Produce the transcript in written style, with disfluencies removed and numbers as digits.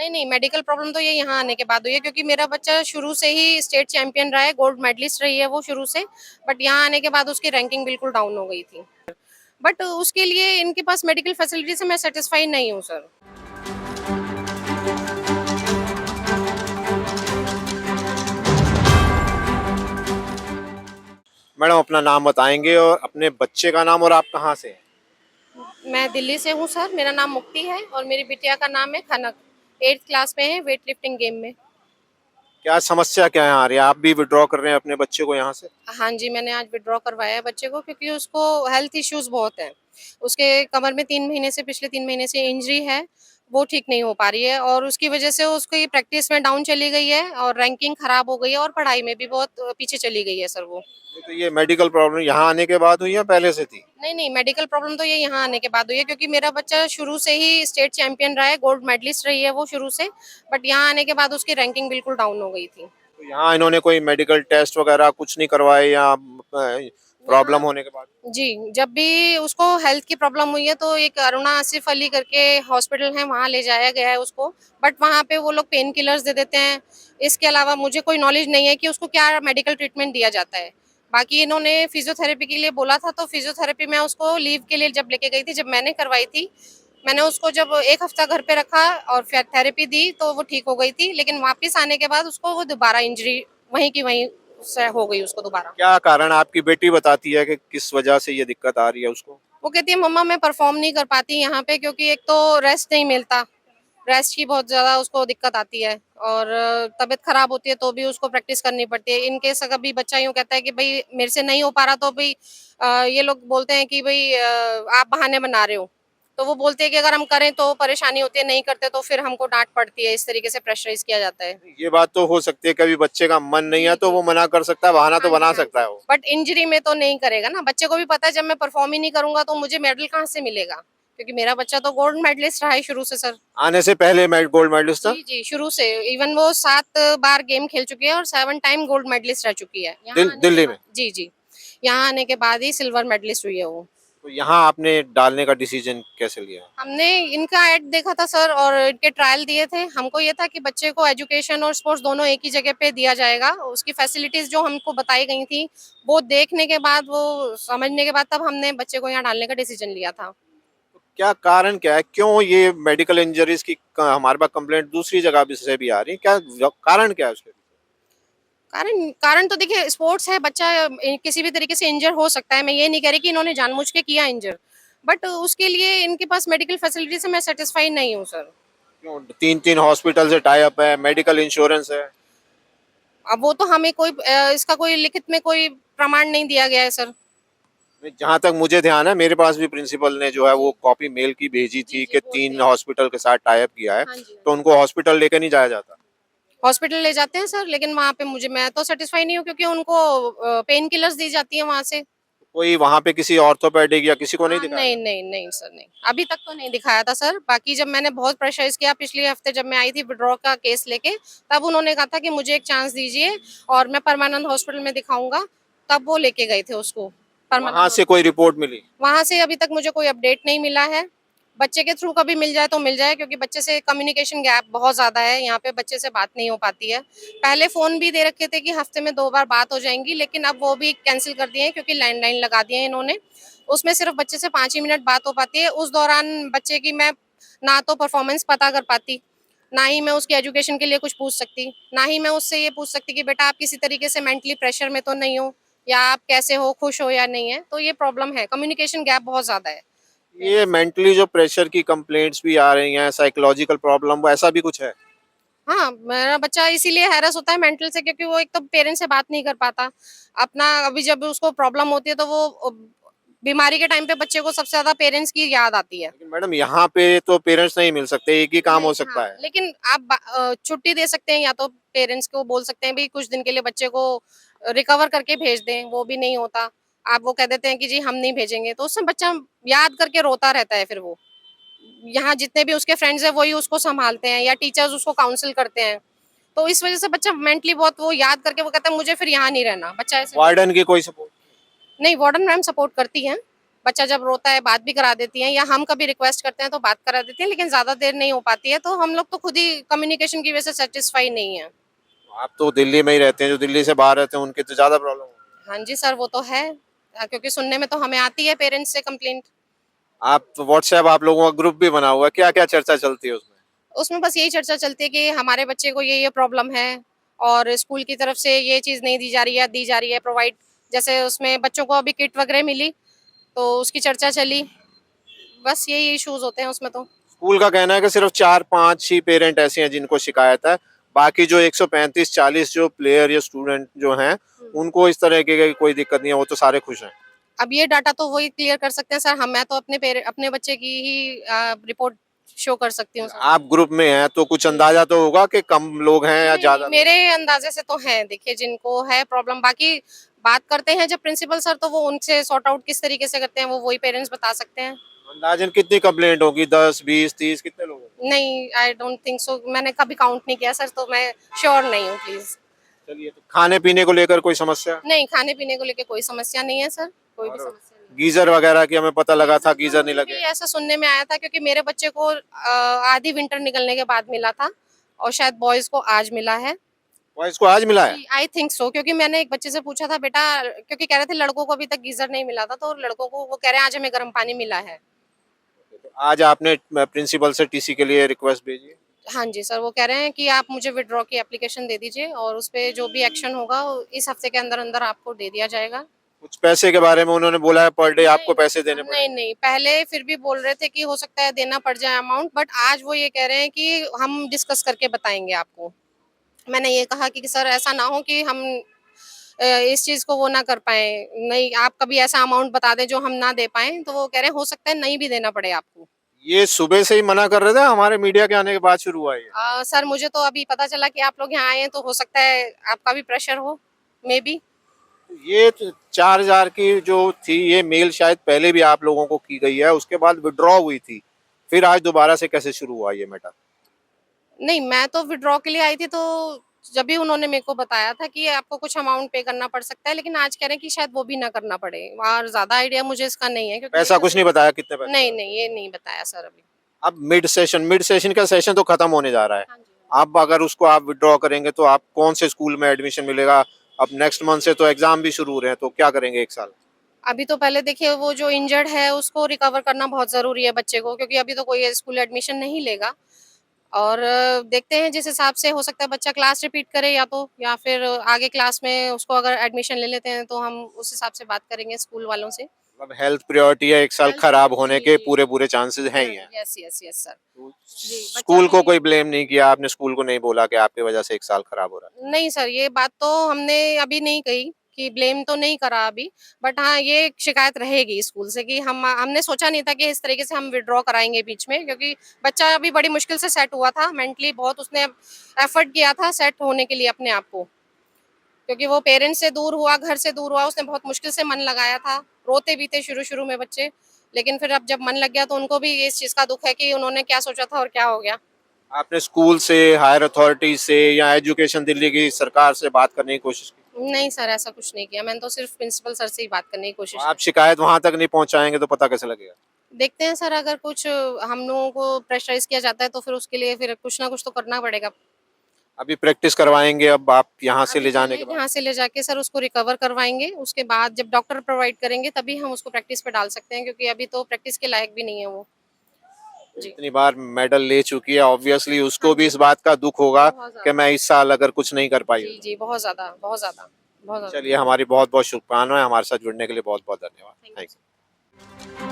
नहीं, नहीं, medical problem तो ये यहाँ आने के बाद हुई है, क्योंकि मेरा बच्चा शुरू से ही स्टेट चैंपियन रहा है, गोल्ड मेडलिस्ट रही है वो शुरू से। बट यहाँ आने के बाद उसकी रैंकिंग बिल्कुल डाउन हो गई थी। बट उसके लिए इनके पास मेडिकल फैसिलिटी से मैं सैटिस्फाई नहीं हूँ सर। मैडम अपना नाम बताएंगे और अपने बच्चे का नाम और आप कहाँ से हैं? मैं दिल्ली से हूँ सर, मेरा नाम मुक्ति है और मेरी बिटिया का नाम है खनक। 8th क्लास में है, वेट लिफ्टिंग गेम में। क्या समस्या क्या है आ रही है? आप भी विड्रॉ कर रहे हैं अपने बच्चे को यहाँ से? हाँ जी, मैंने आज विथड्रॉ करवाया है बच्चे को, क्योंकि उसको हेल्थ इश्यूज़ बहुत हैं। उसके कमर में 3 महीने से, पिछले 3 महीने से इंजरी है, वो ठीक नहीं हो पा रही है और उसकी वज़ह से उसकी प्रैक्टिस में डाउन चली गई है और रैंकिंग खराब हो गई है और पढ़ाई में भी बहुत पीछे चली गई है सर वो। नहीं तो ये मेडिकल प्रॉब्लम यहाँ आने के बाद हुई या पहले से थी? नहीं, नहीं, मेडिकल प्रॉब्लम तो ये यहाँ आने के बाद हुई है, क्योंकि मेरा बच्चा शुरू से ही स्टेट चैंपियन रहा है, गोल्ड मेडलिस्ट रही है वो शुरू से। बट यहाँ आने के बाद उसकी रैंकिंग बिल्कुल डाउन हो गई थी। तो यहाँ इन्होंने कोई मेडिकल टेस्ट वगैरह कुछ नहीं करवाए या प्रॉब्लम यहाँ होने के बाद? जी, जब भी उसको हेल्थ की प्रॉब्लम हुई है तो एक अरुणा आसिफ अली करके हॉस्पिटल है, वहाँ ले जाया गया है उसको। बट वहाँ पे वो लोग पेन किलर्स दे देते हैं। इसके अलावा मुझे कोई नॉलेज नहीं है कि उसको क्या मेडिकल ट्रीटमेंट दिया जाता है। बाकी इन्होंने फिजियोथेरेपी के लिए बोला था, तो फिजियोथेरेपी मैं उसको लीव के लिए जब लेके गई थी, जब मैंने करवाई थी, मैंने उसको जब 1 हफ्ता घर पे रखा और फिर थेरेपी दी तो वो ठीक हो गई थी। लेकिन वापस आने के बाद उसको वो दोबारा इंजरी वहीं की वहीं से हो गई उसको दोबारा। क्या कारण आपकी बेटी बताती है कि किस वजह से ये दिक्कत आ रही है उसको? वो कहती है मम्मा मैं परफॉर्म नहीं कर पाती यहाँ पे, क्योंकि एक तो रेस्ट नहीं मिलता। रेस्ट की बहुत ज़्यादा उसको दिक्कत आती है और तबीयत खराब होती है तो भी उसको प्रैक्टिस करनी पड़ती है। इन केस अगर भी बच्चा यूँ कहता है कि भई मेरे से नहीं हो पा रहा, तो भई ये लोग बोलते हैं कि भई आप बहाने बना रहे हो। तो वो बोलते हैं कि अगर हम करें तो परेशानी होती है, नहीं करते तो फिर हमको डाँट पड़ती है। इस तरीके से प्रेशराइज़ किया जाता है। ये बात तो हो सकती है कभी बच्चे का मन नहीं है जी, तो जी। वो मना कर सकता है, बहाना हाँ तो जी, बना हाँ सकता जी। है वो। बट इंजरी में तो नहीं करेगा ना, बच्चे को भी पता है जब मैं परफॉर्म ही नहीं करूँगा तो मुझे मेडल कहाँ से मिलेगा? क्योंकि मेरा बच्चा तो गोल्ड मेडलिस्ट रहा है शुरू से सर। आने से पहले गोल्ड मेडलिस्ट था। जी, जी, शुरू से इवन वो 7 बार गेम खेल चुकी है और 7 टाइम गोल्ड मेडलिस्ट रह चुकी है। यहाँ आने के दिल्ली बाद में। जी, जी। यहाँ आने के बाद ही सिल्वर मेडलिस्ट हुई है वो। तो यहाँ आपने डालने का डिसीजन कैसे लिया? हमने इनका ऐड देखा था सर और इनके ट्रायल दिए थे। हमको ये था कि बच्चे को एजुकेशन और स्पोर्ट्स दोनों एक ही जगह पे दिया जाएगा। उसकी फैसिलिटीज़ जो हमको बताई गई थी, वो देखने के बाद, वो समझने के बाद तब हमने बच्चे को यहाँ डालने का डिसीजन लिया था। क्या कारण क्या है? क्यों ये मेडिकल इंजरीज की हमारे पास कंप्लेंट दूसरी जगह भी से भी आ रही है? क्या कारण क्या है उसके? कारण कारण तो देखिए स्पोर्ट्स है, बच्चा किसी भी तरीके से इंजर हो सकता है। मैं ये नहीं कह रही कि इन्होंने जानबूझ के किया इंजर। बट उसके लिए इनके पास मेडिकल फैसिलिटी से मैं सैटिस्फाई नहीं हूँ सर। क्यों तीन तीन हॉस्पिटल से टाई अप है, मेडिकल इंश्योरेंस है? अब वो तो हमें कोई इसका कोई लिखित में कोई प्रमाण नहीं दिया गया है सर। जहाँ तक मुझे ध्यान है मेरे पास भी प्रिंसिपल ने जो है वो जी। कॉपी मेल की भेजी जी, थी जी, कि बोलते 3 हैं। हॉस्पिटल के साथ टाई अप किया है, हाँ जी, हाँ तो जी। उनको हॉस्पिटल लेके नहीं जाया जाता। हॉस्पिटल ले जाते हैं सर, लेकिन वहाँ पे मैं तो सैटिस्फाई नहीं हूँ, क्योंकि उनको पेन किलर्स दी जाती है वहाँ से। कोई वहाँ पे किसी ऑर्थोपेडिक या किसी को नहीं दिखाया नहीं, जाता? नहीं, नहीं सर, नहीं। अभी तक तो नहीं दिखाया था सर। बाकी जब मैंने बहुत प्रेशराइज़ किया पिछले हफ्ते, जब मैं आई थी विथड्रॉ का केस लेके, तब उन्होंने कहा था कि मुझे एक चांस दीजिए और मैं परमानंद हॉस्पिटल में दिखाऊँगा। तब वो लेके गए थे उसको वहाँ परमानंद से कोई हॉस्पिटल। रिपोर्ट मिली? वहाँ से अभी तक मुझे कोई अपडेट नहीं मिला है। बच्चे के थ्रू कभी मिल जाए तो मिल जाए, क्योंकि बच्चे से कम्युनिकेशन गैप बहुत ज़्यादा है, यहाँ पे बच्चे से बात नहीं हो पाती है। पहले फ़ोन भी दे रखे थे कि हफ्ते में 2 बार बात हो जाएँगी, लेकिन अब वो भी कैंसल कर दिए हैं, क्योंकि लैंडलाइन लगा दिए हैं इन्होंने। उसमें सिर्फ़ बच्चे से 5 ही मिनट बात हो पाती है। उस दौरान बच्चे की मैं ना तो परफ़ॉर्मेंस पता कर पाती, ना ही मैं उसकी एजुकेशन के लिए कुछ पूछ सकती, ना ही मैं उससे ये पूछ सकती कि बेटा आप किसी तरीके से मेंटली प्रेशर में तो नहीं हो, या आप कैसे हो, खुश हो या नहीं है। तो ये प्रॉब्लम है, कम्युनिकेशन गैप बहुत ज़्यादा है ये पेरेंट्स से। मेंटली जो प्रेशर की कंप्लेंट्स भी आ रही हैं, साइकोलॉजिकल प्रॉब्लम, ऐसा भी कुछ है? हाँ, मेरा बच्चा इसीलिए हैरेस होता है मेंटल से, क्योंकि वो एक तो पेरेंट्स से बात नहीं कर पाता। अपना अभी जब उसको प्रॉब्लम होती है तो वो बीमारी के टाइम पे बच्चे को सबसे ज़्यादा पेरेंट्स की याद आती है। लेकिन मैडम यहाँ पे तो पेरेंट्स नहीं मिल सकते, एक ही काम नहीं, हो हाँ, सकता है। लेकिन आप छुट्टी दे सकते हैं, या तो पेरेंट्स को बोल सकते हैं भई कुछ दिन के लिए बच्चे को रिकवर करके भेज दें, वो भी नहीं होता। आप वो कह देते हैं कि जी हम नहीं भेजेंगे, तो उससे बच्चा याद करके रोता रहता है फिर वो। यहाँ जितने भी उसके फ्रेंड्स हैं वही उसको सँभालते हैं, या टीचर्स उसको काउंसल करते हैं। तो इस वज़ह से बच्चा मेंटली बहुत वो याद करके वो कहता है मुझे फिर यहाँ नहीं रहना, बच्चा ऐसे बोलता वार्डन है। की कोई सपोर्ट? नहीं, वार्डन मैम सपोर्ट करती हैं। बच्चा जब रोता है बात भी करा देती हैं, या हम कभी रिक्वेस्ट करते हैं तो बात करा देती हैं, लेकिन ज़्यादा देर नहीं हो पाती है, तो हम लोग तो खुद ही कम्युनिकेशन की वजह से सैटिस्फाई नहीं है। आप तो दिल्ली में ही रहते हैं, जो दिल्ली से बाहर रहते हैं उनकी तो ज्यादा प्रॉब्लम होगी। हाँ जी सर, वो तो है। क्योंकि सुनने में तो हमें आती है पेरेंट्स से कंप्लेंट। आप व्हाट्सएप आप लोगों का ग्रुप भी बना हुआ है, क्या क्या चर्चा चलती है उसमें? उसमें बस यही चर्चा चलती है कि हमारे बच्चे को ये प्रॉब्लम है, और स्कूल की तरफ से ये चीज़ नहीं दी जा रही है, दी जा रही है प्रोवाइड। जैसे उसमें बच्चों को अभी किट वगैरह मिली, तो उसकी चर्चा चली। बस यही इश्यूज़ होते हैं उसमें तो। स्कूल का कहना है कि सिर्फ 4-5 ही पेरेंट ऐसे हैं जिनको शिकायत है, बाकी जो 135-40 जो प्लेयर या स्टूडेंट जो हैं उनको इस तरह की कोई दिक्कत नहीं है, वो तो सारे खुश हैं। अब ये डाटा तो वही क्लियर कर सकते हैं सर, हम मैं तो अपने बच्चे की ही रिपोर्ट शो कर सकती हूँ सर। आप ग्रुप में हैं तो कुछ अंदाजा तो होगा कि कम लोग हैं या नहीं, ज्यादा लोग? मेरे अंदाजे से तो हैं, देखिए जिनको है प्रॉब्लम, बाकी बात करते हैं जब प्रिंसिपल सर, तो वो उनसे सॉर्ट आउट किस तरीके से करते हैं, वो वही पेरेंट्स बता सकते हैं। अंदाजन कितनी कंप्लेंट होगी, 10, 20, 30 कितने लोग होंगे? नहीं, आई डोंट थिंक सो, मैंने कभी काउंट नहीं किया सर, तो मैं श्योर नहीं हूँ प्लीज। चलिए, तो खाने पीने को लेकर कोई समस्या? नहीं, खाने पीने को लेके कोई समस्या नहीं है सर, कोई भी और समस्या नहीं गीजर वगैरह की हमें पता लगा था, है। गीजर नहीं मुझे भी लगे। ऐसा सुनने में आया था, क्योंकि मेरे बच्चे को आधी विंटर निकलने के बाद मिला था, और शायद बॉयज को आज मिला है। बॉयज को आज मिला है? जी, आई थिंक सो, क्योंकि मैंने एक बच्चे से पूछा था, बेटा, क्योंकि कह रहे थे लड़कों को अभी तक गीजर नहीं मिला था, तो लड़कों को वो कह रहे हैं आज हमें गर्म पानी मिला है। तो आज आपने प्रिंसिपल से टीसी के लिए रिक्वेस्ट भेजी? हाँ जी सर, वो कह रहे हैं कि आप मुझे विथड्रॉ की एप्लीकेशन दे दीजिए, और उस पे जो भी एक्शन होगा वो इस हफ्ते के अंदर अंदर आपको दे दिया जाएगा। कुछ पैसे के बारे में उन्होंने बोला है, पर डे आपको पैसे देने नहीं पड़ेंगे? नहीं, पहले फिर भी बोल रहे थे कि हो सकता है देना पड़ जाए अमाउंट, बट आज वो ये कह रहे हैं कि हम डिस्कस करके बताएंगे आपको। मैंने ये कहा कि सर ऐसा ना हो कि हम इस चीज को वो ना कर पाए, नहीं आप कभी ऐसा अमाउंट बता दें जो हम ना दे पाए, तो वो कह रहे हैं हो सकता है नहीं भी देना पड़े आपको। ये सुबह से ही मना कर रहे थे, हमारे मीडिया के आने के बाद शुरू हुआ ये? सर मुझे तो अभी पता चला कि आप लोग यहाँ आए हैं, तो हो सकता है आपका भी प्रेशर हो, मे बी। ये 4,000 की जो थी ये मेल शायद पहले भी आप लोगों को की गई है, उसके बाद विड्रॉ हुई थी, फिर आज दोबारा से कैसे शुरू हुआ ये मैटर? नहीं, मैं तो विथड्रॉ के लिए आई थी, तो जब भी उन्होंने मेरे को बताया था कि आपको कुछ अमाउंट पे करना पड़ सकता है, लेकिन आज कह रहे हैं कि शायद वो भी ना करना पड़े, और ज्यादा आइडिया मुझे इसका नहीं है, क्योंकि पैसा कुछ नहीं बताया, कितने पैसे? नहीं नहीं, ये नहीं बताया सर अभी। अब मिड सेशन का सेशन तो खत्म होने जा रहा है, हाँ जी। अब अगर उसको आप विड्रॉ करेंगे तो आप कौन से स्कूल में एडमिशन मिलेगा? अब नेक्स्ट मंथ से तो एग्जाम भी शुरू हो रहे हैं, तो क्या करेंगे एक साल? अभी तो पहले देखिए, वो जो इंजर्ड है उसको रिकवर करना बहुत जरूरी है बच्चे को, क्योंकि अभी तो कोई स्कूल एडमिशन नहीं लेगा, और देखते हैं जिस हिसाब से हो सकता है बच्चा क्लास रिपीट करे, या तो या फिर आगे क्लास में उसको अगर एडमिशन ले लेते हैं, तो हम उस हिसाब से बात करेंगे स्कूल वालों से। मतलब हेल्थ प्रायोरिटी है, एक साल हेल्थ, खराब होने के जी, पूरे पूरे चांसेस हैं ही हैं। Yes yes yes sir. तो जी, बच्चा स्कूल को भी। कोई ब्लेम नहीं किया आपने? स्कूल को नहीं बोला कि आपकी वजह से एक साल खराब हो रहा है? नहीं सर, ये बात तो हमने अभी नहीं कही कि ब्लेम तो नहीं करा अभी, बट हाँ ये एक शिकायत रहेगी स्कूल से कि हमने सोचा नहीं था कि इस तरीके से हम विड्रॉ कराएंगे बीच में, क्योंकि बच्चा अभी बड़ी मुश्किल से सेट हुआ था मेंटली, बहुत उसने एफर्ट किया था सेट होने के लिए अपने आप को, क्योंकि वो पेरेंट्स से दूर हुआ, घर से दूर हुआ, उसने बहुत मुश्किल से मन लगाया था, रोते भी थे शुरू शुरू में बच्चे, लेकिन फिर अब जब मन लग गया तो उनको भी इस चीज का दुख है कि उन्होंने क्या सोचा था और क्या हो गया। आपने स्कूल से, हायर अथॉरिटी से या एजुकेशन दिल्ली की सरकार से बात करने की कोशिश की? नहीं सर, ऐसा कुछ नहीं किया, मैंने तो सिर्फ प्रिंसिपल सर से ही बात करने की कोशिश आप की। शिकायत वहां तक नहीं पहुंचाएंगे तो पता कैसे लगेगा? देखते हैं सर, अगर कुछ हम लोगों को प्रेशराइज किया जाता है, तो फिर उसके लिए फिर कुछ ना कुछ तो करना पड़ेगा। अभी प्रैक्टिस करवाएंगे अब आप यहाँ से अभी ले जाने पहले के बाद? यहाँ से ले जाके सर उसको रिकवर करवाएंगे, उसके बाद जब डॉक्टर प्रोवाइड करेंगे तभी हम उसको प्रैक्टिस पे डाल सकते हैं, क्योंकि अभी तो प्रैक्टिस के लायक भी नहीं है वो। जी। इतनी बार मेडल ले चुकी है, ऑब्वियसली हाँ उसको भी जी, इस बात का दुख होगा बहुत कि ज्यादा। मैं इस साल अगर कुछ नहीं कर पाई। जी जी, बहुत ज्यादा बहुत ज्यादा बहुत ज्यादा। चलिए, हमारी बहुत बहुत शुभकामनाएं, हमारे साथ जुड़ने के लिए बहुत बहुत धन्यवाद। Thank thank you. यू।